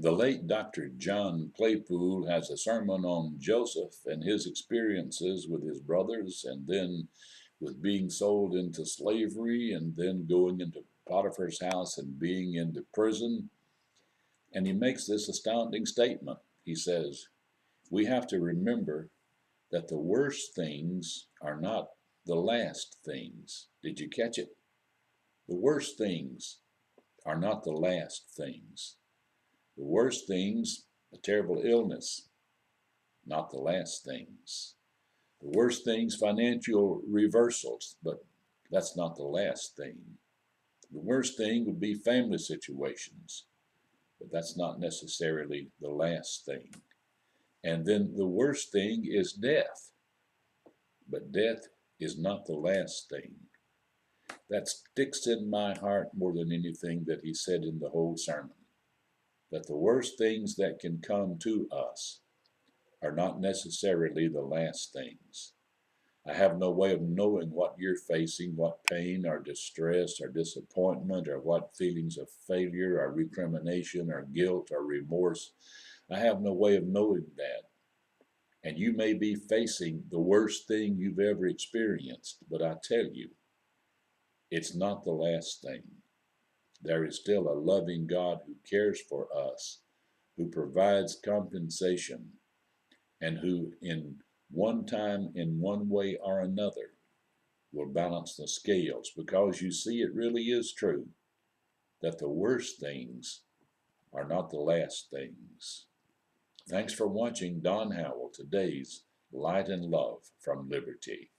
The late Dr. John Claypool has a sermon on Joseph and his experiences with his brothers, and then with being sold into slavery, and then going into Potiphar's house and being into prison. And he makes this astounding statement. He says, we have to remember that the worst things are not the last things. Did you catch it? The worst things are not the last things. The worst things, a terrible illness, not the last things. The worst things, financial reversals, but that's not the last thing. The worst thing would be family situations, but that's not necessarily the last thing. And then the worst thing is death, but death is not the last thing. That sticks in my heart more than anything that he said in the whole sermon. That the worst things that can come to us are not necessarily the last things. I have no way of knowing what you're facing, what pain or distress or disappointment or what feelings of failure or recrimination or guilt or remorse. I have no way of knowing that. And you may be facing the worst thing you've ever experienced, but I tell you, it's not the last thing. There is still a loving God who cares for us, who provides compensation, and who in one time, in one way or another, will balance the scales, because you see, it really is true that the worst things are not the last things. Thanks for watching Don Howell, today's Light and Love from Liberty.